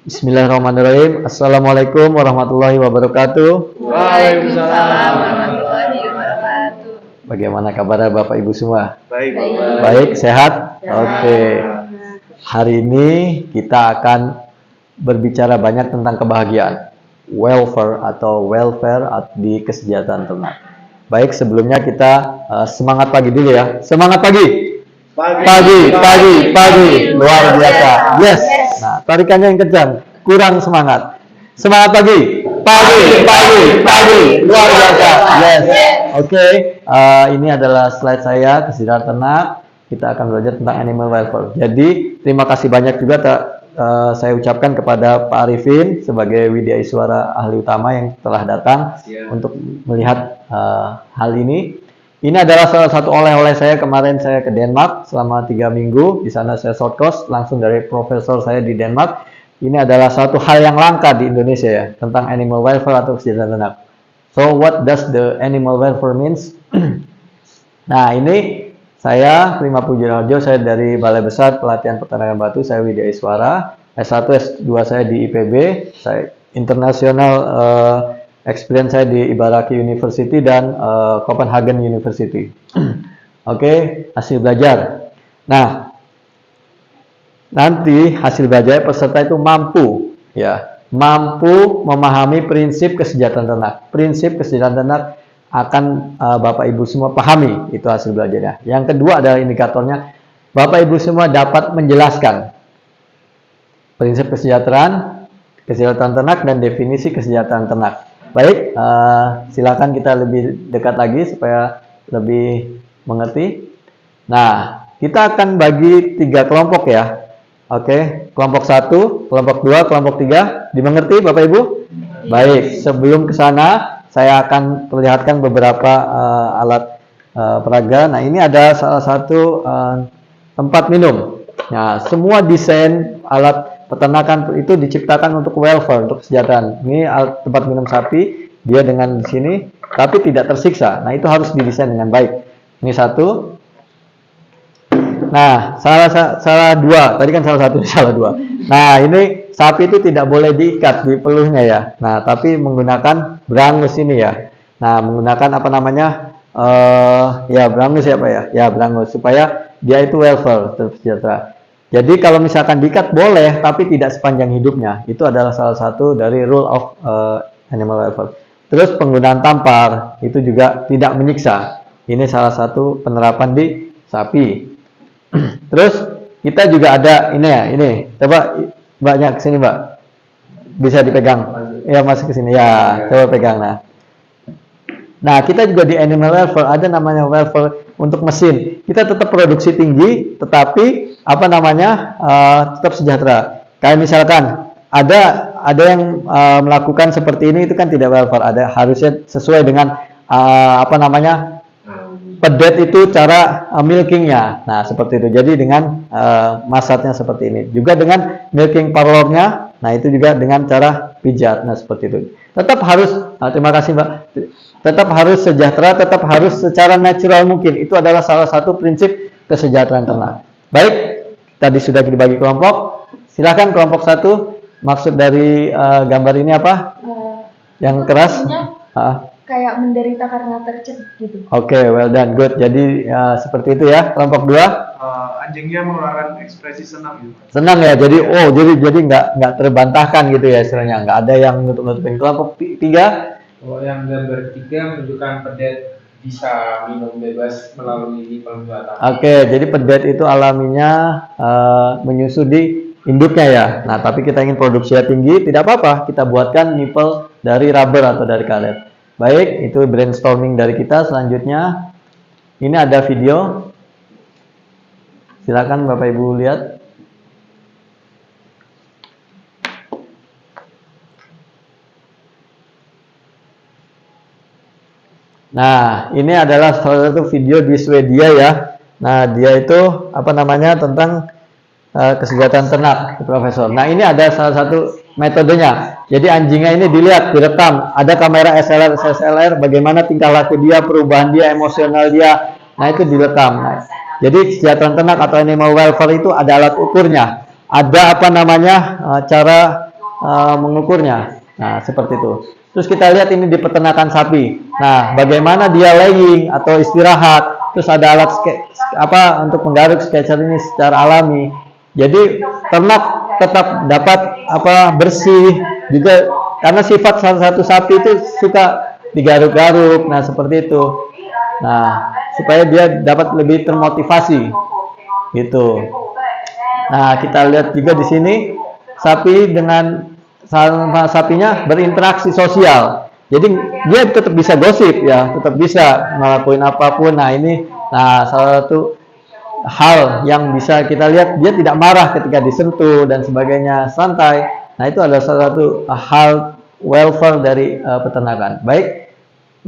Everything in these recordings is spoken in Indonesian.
Bismillahirrahmanirrahim. Assalamualaikum warahmatullahi wabarakatuh. Waalaikumsalam warahmatullahi wabarakatuh. Bagaimana kabar Bapak Ibu semua? Baik, Baik, sehat? Oke. Hari ini kita akan berbicara banyak tentang kebahagiaan, welfare di kesejahteraan ternak. Baik, sebelumnya kita semangat pagi dulu ya. Semangat pagi. Pagi. Luar biasa. Yes. Nah, tarikannya yang kencang. Kurang semangat. Semangat pagi. Pagi. Luar biasa. Yes. Oke. Ini adalah slide saya kesejahteraan ternak. Kita akan belajar tentang animal welfare. Jadi, terima kasih banyak juga saya ucapkan kepada Pak Arifin sebagai Widya Iswara ahli utama yang telah datang untuk melihat hal ini. Ini adalah salah satu oleh-oleh saya. Kemarin saya ke Denmark selama 3 minggu. Di sana saya short course langsung dari profesor saya di Denmark. Ini adalah satu hal yang langka di Indonesia ya, tentang animal welfare atau kesejahteraan ternak. So what does the animal welfare means? Nah, ini saya Prima Pujiarjo, saya dari Balai Besar Pelatihan Peternakan Batu, saya Widya Iswara. S1, S2 saya di IPB, saya internasional experience saya di Ibaraki University dan Copenhagen University. Oke, hasil belajar. Nah, nanti hasil belajar peserta itu mampu memahami prinsip kesejahteraan ternak. Prinsip kesejahteraan ternak akan Bapak Ibu semua pahami, itu hasil belajarnya. Yang kedua adalah indikatornya, Bapak Ibu semua dapat menjelaskan prinsip kesejahteraan ternak dan definisi kesejahteraan ternak. Baik, silakan kita lebih dekat lagi supaya lebih mengerti. Nah, kita akan bagi 3 kelompok ya. Oke, kelompok 1, kelompok 2, kelompok 3. Dimengerti Bapak Ibu? Baik, sebelum ke sana saya akan perlihatkan beberapa alat peraga. Nah, ini ada salah satu tempat minum. Nah, semua desain alat peternakan itu diciptakan untuk welfare, untuk kesejahteraan. Ini tempat minum sapi, dia dengan di sini, tapi tidak tersiksa. Nah, itu harus didesain dengan baik. Ini satu. Nah, salah dua. Tadi kan salah satu, salah dua. Nah, ini sapi itu tidak boleh diikat di peluhnya ya. Nah, tapi menggunakan brangus ini ya. Nah, menggunakan apa namanya? Brangus ya Pak ya. Ya, brangus supaya dia itu welfare, tersejahtera. Jadi kalau misalkan diikat boleh, tapi tidak sepanjang hidupnya. Itu adalah salah satu dari rule of animal welfare. Terus penggunaan tampar itu juga tidak menyiksa. Ini salah satu penerapan di sapi. Terus kita juga ada ini ya, ini. Coba Mbaknya kesini Mbak. Bisa dipegang. Ya masuk ke sini ya. Coba pegang Nah, kita juga di animal welfare ada namanya welfare untuk mesin. Kita tetap produksi tinggi, tetapi tetap sejahtera. Kayak misalkan ada yang melakukan seperti ini, itu kan tidak welfare. Ada harusnya sesuai dengan pedet itu cara milkingnya. Nah, seperti itu. Jadi dengan masatnya seperti ini. Juga dengan milking parlornya. Nah, itu juga dengan cara pijat. Nah, seperti itu. Tetap harus, terima kasih Mbak. Tetap harus sejahtera, tetap harus secara natural mungkin. Itu adalah salah satu prinsip kesejahteraan ternak. Baik, tadi sudah dibagi kelompok. Silakan kelompok 1. Maksud dari gambar ini apa? Yang keras? Kayak menderita karena tercet gitu. Oke, well done, good. Jadi seperti itu ya. Kelompok 2. Anjingnya mengeluarkan ekspresi senang gitu. Senang ya. Jadi jadi nggak terbantahkan gitu ya istilahnya. Nggak ada yang nutup-nutupin. Kelompok 3. Yang gambar 3 menunjukkan pedet bisa minum bebas melalui nipel buatan. Oke, jadi pedet itu alaminya menyusu di induknya ya. Nah, tapi kita ingin produksinya tinggi, tidak apa-apa. Kita buatkan nipel dari rubber atau dari karet. Baik, itu brainstorming dari kita. Selanjutnya, ini ada video. Silakan Bapak Ibu lihat. Nah, ini adalah salah satu video di Swedia ya. Nah, dia itu tentang kesejahteraan ternak, Profesor. Nah, ini ada salah satu metodenya. Jadi anjingnya ini dilihat, direkam. Ada kamera SLR, bagaimana tingkah laku dia, perubahan dia, emosional dia. Nah, itu direkam. Nah, jadi kesejahteraan ternak atau animal welfare itu ada alat ukurnya. Ada cara mengukurnya. Nah, seperti itu. Terus kita lihat ini di peternakan sapi. Nah, bagaimana dia laying atau istirahat. Terus ada alat untuk menggaruk skecer ini secara alami. Jadi ternak tetap dapat bersih juga, karena sifat salah satu sapi itu suka digaruk-garuk. Nah, seperti itu. Nah, supaya dia dapat lebih termotivasi gitu. Nah, kita lihat juga di sini sapi dengan sapinya berinteraksi sosial. Jadi dia tetap bisa gosip ya, tetap bisa ngelakuin apapun. Nah, ini salah satu hal yang bisa kita lihat, dia tidak marah ketika disentuh dan sebagainya, santai. Nah, itu adalah salah satu hal welfare dari peternakan. Baik,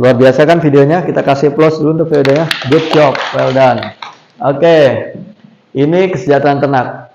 luar biasa kan videonya, kita kasih plus dulu untuk videonya. Good job, well done. Oke, ini kesejahteraan ternak.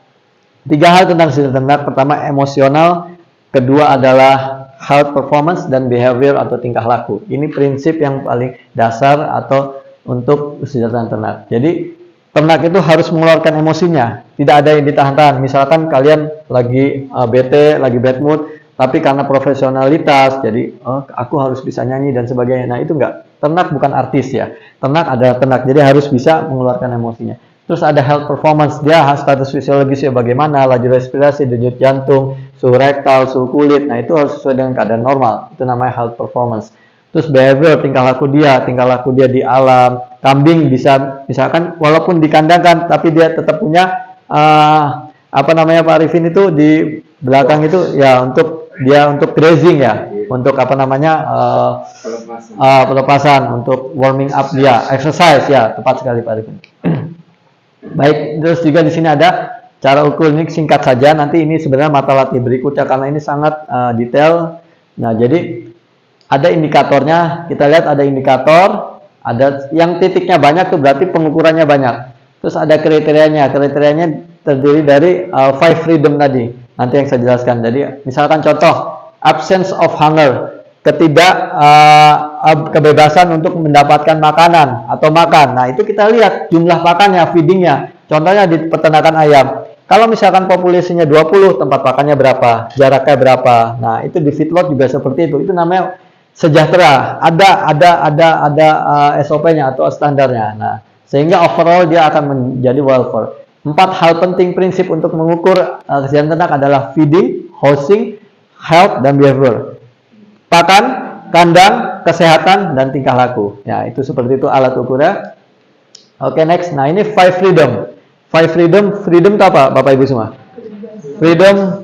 3 hal tentang kesejahteraan ternak. Pertama, emosional. Kedua adalah health performance dan behavior atau tingkah laku. Ini prinsip yang paling dasar atau untuk kesejahteraan ternak. Jadi ternak itu harus mengeluarkan emosinya, tidak ada yang ditahan-tahan. Misalkan kalian lagi bete, lagi bad mood, tapi karena profesionalitas, jadi aku harus bisa nyanyi dan sebagainya. Nah, itu enggak. Ternak bukan artis ya. Ternak adalah ternak, jadi harus bisa mengeluarkan emosinya. Terus ada health performance, dia status fisiologisnya bagaimana, laju respirasi, denyut jantung, suhu rektal, suhu kulit. Nah, itu harus sesuai dengan keadaan normal. Itu namanya health performance. Terus behavior, tingkah laku dia di alam. Kambing bisa, misalkan walaupun dikandangkan, tapi dia tetap punya Pak Arifin itu di belakang itu ya untuk grazing ya, untuk pelepasan, untuk warming up dia, exercise ya, tepat sekali Pak Arifin. Baik, terus juga di sini ada cara ukur, ini singkat saja, nanti ini sebenarnya mata latih berikutnya karena ini sangat detail. Nah, jadi ada indikatornya, kita lihat ada indikator, ada yang titiknya banyak tuh berarti pengukurannya banyak. Terus ada kriterianya terdiri dari 5 freedom tadi, nanti yang saya jelaskan. Jadi misalkan contoh, absence of hunger, kebebasan untuk mendapatkan makanan atau makan. Nah, itu kita lihat jumlah pakannya, feedingnya. Contohnya di peternakan ayam, kalau misalkan populasinya 20, tempat pakannya berapa, jaraknya berapa. Nah, itu di feedlot juga seperti itu. Itu namanya sejahtera. Ada SOP-nya atau standarnya. Nah, sehingga overall dia akan menjadi welfare. 4 hal penting prinsip untuk mengukur kesehatan ternak adalah feeding, housing, health, dan behavior. Pakan, kandang, kesehatan, dan tingkah laku. Ya, itu seperti itu alat ukurnya. Oke, next. Nah, ini 5 freedom. 5 freedom itu apa, Bapak Ibu semua? Freedom,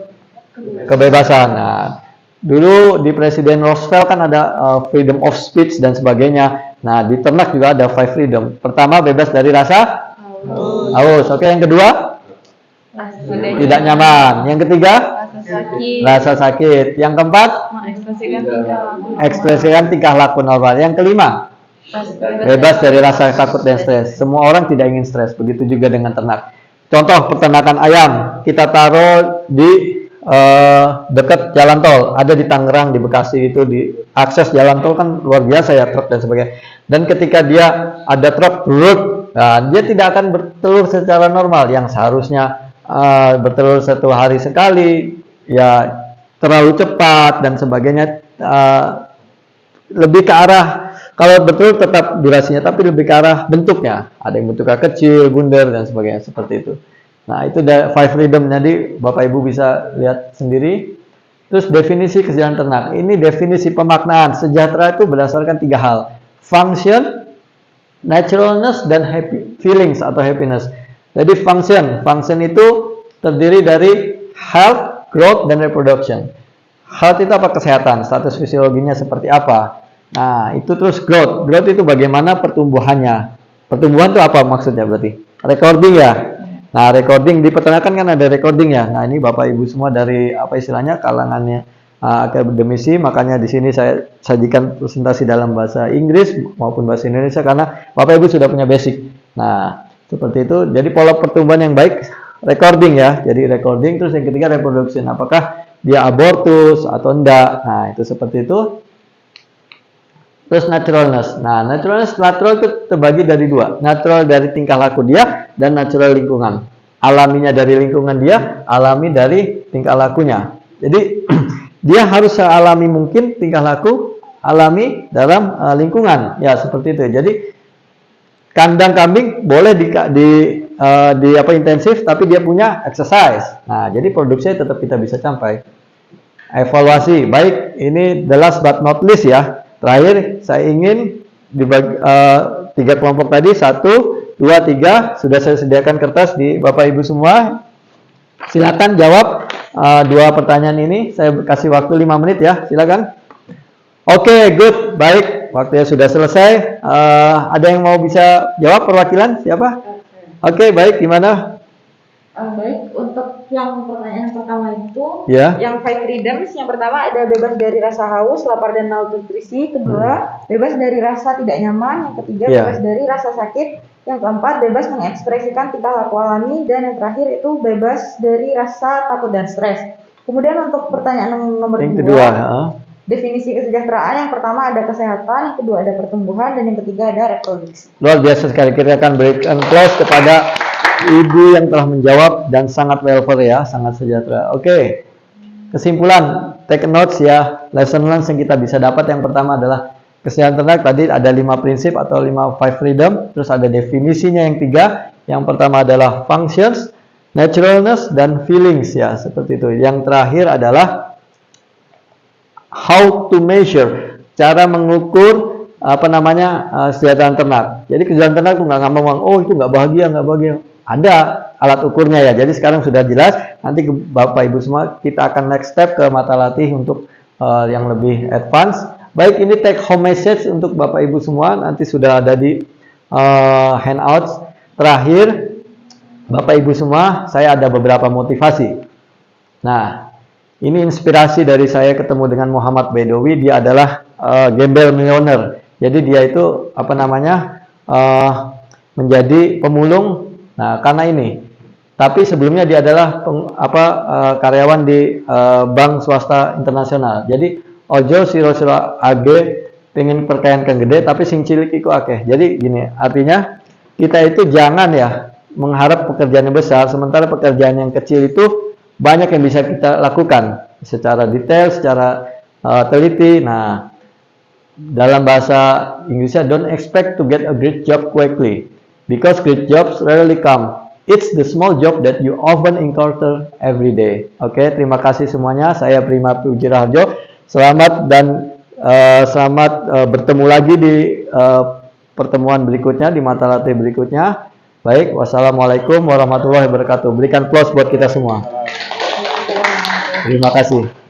kebebasan. Nah, dulu di Presiden Roosevelt kan ada freedom of speech dan sebagainya. Nah, di ternak juga ada 5 freedom. Pertama, bebas dari rasa haus. Oke, yang kedua, tidak nyaman. Yang ketiga, rasa sakit. Yang keempat, ekspresikan tingkah laku normal. Yang kelima, bebas dari rasa takut dan stres. Semua orang tidak ingin stres. Begitu juga dengan ternak. Contoh peternakan ayam, kita taruh di dekat jalan tol. Ada di Tangerang, di Bekasi itu, di akses jalan tol kan luar biasa ya, truk dan sebagainya. Dan ketika dia ada truk, nah, dia tidak akan bertelur secara normal. Yang seharusnya bertelur 1 hari sekali, ya terlalu cepat dan sebagainya. Lebih ke arah, kalau betul tetap durasinya, tapi lebih ke arah bentuknya. Ada yang bentuknya kecil, bundar dan sebagainya, seperti itu. Nah, itu 5 freedom. Jadi Bapak Ibu bisa lihat sendiri. Terus definisi kesejahteraan ternak. Ini definisi pemaknaan. Sejahtera itu berdasarkan 3 hal. Function, naturalness, dan happy feelings atau happiness. Jadi function itu terdiri dari health, growth, dan reproduction. Health itu apa? Kesehatan, status fisiologinya seperti apa. Nah, itu terus growth. Growth itu bagaimana pertumbuhannya. Pertumbuhan itu apa maksudnya berarti? Recording ya. Nah, recording di peternakan kan ada recording ya. Nah, ini Bapak Ibu semua dari kalangannya akademisi, makanya di sini saya sajikan presentasi dalam bahasa Inggris maupun bahasa Indonesia karena Bapak Ibu sudah punya basic. Nah, seperti itu. Jadi pola pertumbuhan yang baik recording ya. Jadi recording, terus yang ketiga reproduction. Apakah dia abortus atau enggak? Nah, itu seperti itu. Terus naturalness. Nah, natural itu terbagi dari 2. Natural dari tingkah laku dia dan natural lingkungan. Alaminya dari lingkungan dia, alami dari tingkah lakunya. Jadi dia harus sealami mungkin tingkah laku alami dalam lingkungan, ya seperti itu. Jadi kandang kambing boleh di apa intensif, tapi dia punya exercise. Nah, jadi produksinya tetap kita bisa capai. Evaluasi, baik ini the last but not least ya. Terakhir saya ingin dibagi 3 kelompok tadi 1, 2, 3 sudah saya sediakan kertas di Bapak Ibu semua. Silakan jawab 2 pertanyaan ini. Saya kasih waktu 5 menit ya. Silakan. Oke, good, baik. Waktunya sudah selesai. Ada yang mau bisa jawab perwakilan? Siapa? Oke, baik. Gimana? Baik, untuk yang pertanyaan pertama itu, Ya. yang 5 freedoms, yang pertama ada bebas dari rasa haus, lapar dan malnutrisi. Kedua, bebas dari rasa tidak nyaman. Yang ketiga, Ya. bebas dari rasa sakit. Yang keempat, bebas mengekspresikan tingkah laku alami. Dan yang terakhir itu bebas dari rasa takut dan stres. Kemudian untuk pertanyaan nomor Yang 2, kedua, definisi kesejahteraan, yang pertama ada kesehatan, yang kedua ada pertumbuhan, dan yang ketiga ada reproduksi. luar biasa sekali. Kita akan berikan close kepada Ibu yang telah menjawab dan sangat welfare ya, sangat sejahtera. Oke. Kesimpulan, take notes ya. Lesson learned yang kita bisa dapat yang pertama adalah kesehatan ternak tadi ada 5 prinsip atau 5 freedom, terus ada definisinya yang 3. Yang pertama adalah functions, naturalness dan feelings ya, seperti itu. Yang terakhir adalah how to measure, cara mengukur kesejahteraan ternak. Jadi kesejahteraan ternak tuh nggak ngomong, oh itu nggak bahagia. Ada alat ukurnya ya. Jadi sekarang sudah jelas. Nanti Bapak Ibu semua kita akan next step ke mata latih untuk yang lebih advance. Baik, ini take home message untuk Bapak Ibu semua. Nanti sudah ada di handouts. Terakhir, Bapak Ibu semua, saya ada beberapa motivasi. Nah, ini inspirasi dari saya ketemu dengan Muhammad Bedowi. Dia adalah gembel millionaire. Jadi dia itu menjadi pemulung. Nah, karena ini. Tapi sebelumnya dia adalah karyawan di bank swasta internasional. Jadi ojo siro-siro age pengen perkayaan kang gede, tapi sing cilik iku akeh. Jadi gini, artinya kita itu jangan ya mengharap pekerjaan yang besar, sementara pekerjaan yang kecil itu banyak yang bisa kita lakukan secara detail, secara teliti. Nah, dalam bahasa Inggrisnya, don't expect to get a great job quickly, because great jobs rarely come. It's the small job that you often encounter every day. Oke, terima kasih semuanya. Saya Prima Puji Raharjo. Selamat bertemu lagi di pertemuan berikutnya, di mata latih berikutnya. Baik, wassalamualaikum warahmatullahi wabarakatuh. Berikan applause buat kita semua. Terima kasih.